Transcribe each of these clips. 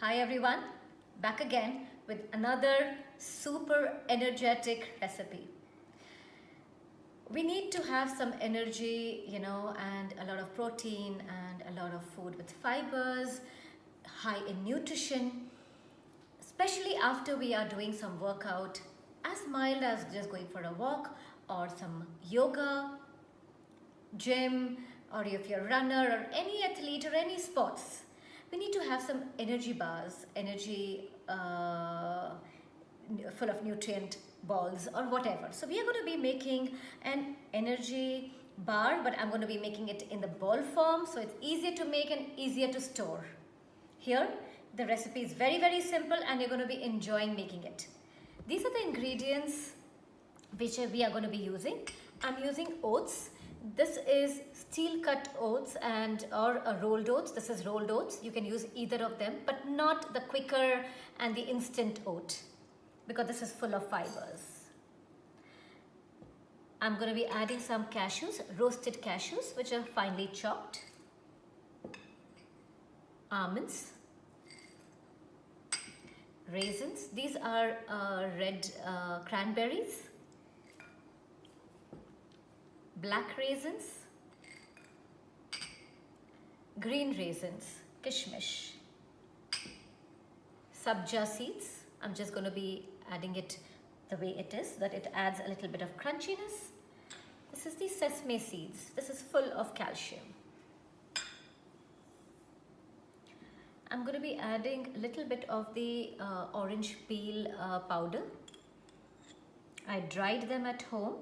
Hi everyone, back again with another super energetic recipe. We need to have some energy, and a lot of protein and a lot of food with fibers, high in nutrition, especially after we are doing some workout as mild as just going for a walk or some yoga, gym, or if you're a runner or any athlete or any sports. We need to have some energy bars, energy full of nutrient balls or whatever. So we are going to be making an energy bar, but I'm going to be making it in the ball form, so it's easier to make and easier to store. Here, the recipe is very, very simple and you're going to be enjoying making it. These are the ingredients which we are going to be using. I'm using oats. This is steel cut oats or rolled oats. This is rolled oats. You can use either of them, but not the quicker and the instant oat because this is full of fibers. I'm going to be adding some cashews, roasted cashews, which are finely chopped. Almonds. Raisins. These are red cranberries. Black raisins, green raisins, kishmish, sabja seeds. I'm just going to be adding it the way it is, so that it adds a little bit of crunchiness. This is the sesame seeds. This is full of calcium. I'm going to be adding a little bit of the orange peel powder. I dried them at home.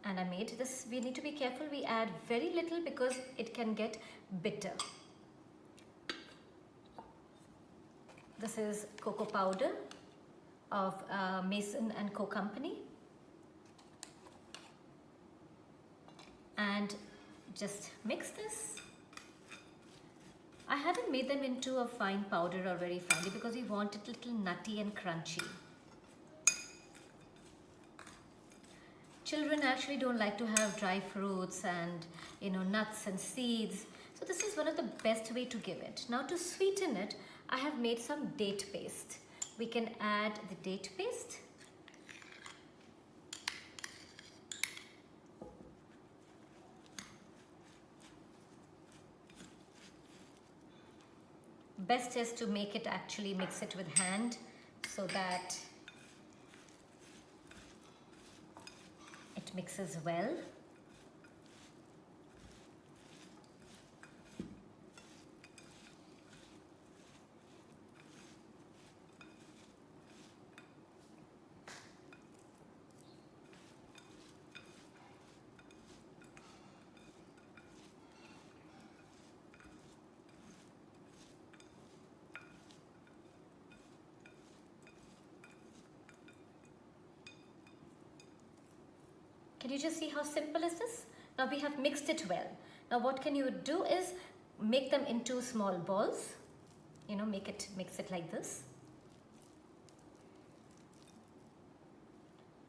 And I made this. We need to be careful. We add very little because it can get bitter. This is cocoa powder of Mason & Co. Company. And just mix this. I haven't made them into a fine powder or very finely because we want it a little nutty and crunchy. Children actually don't like to have dry fruits and nuts and seeds. So this is one of the best way to give it. Now to sweeten it, I have made some date paste. We can add the date paste. Best is to make it actually mix it with hand so that mixes well. Can you just see how simple is this? Now we have mixed it well. Now what can you do is make them into small balls. Mix it like this.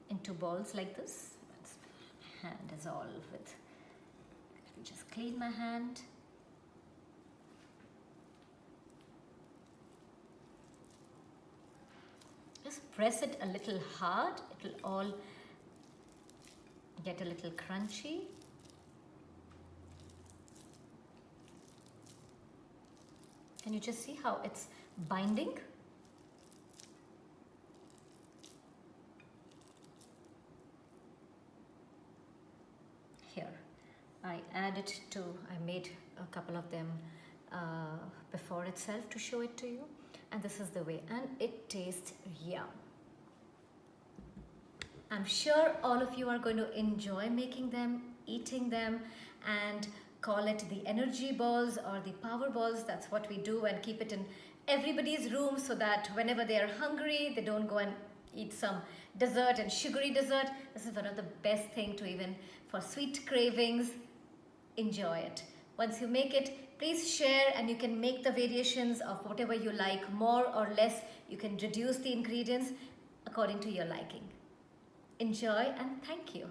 Into balls like this. My hand is all with. Let me just clean my hand. Just press it a little hard. It will all get a little crunchy. Can you just see how it's binding? Here, I made a couple of them before itself to show it to you. And this is the way, and it tastes yum. I'm sure all of you are going to enjoy making them, eating them, and call it the energy balls or the power balls. That's what we do, and keep it in everybody's room so that whenever they are hungry, they don't go and eat some dessert and sugary dessert. This is one of the best things to even for sweet cravings. Enjoy it. Once you make it, please share, and you can make the variations of whatever you like, more or less. You can reduce the ingredients according to your liking. Enjoy and thank you.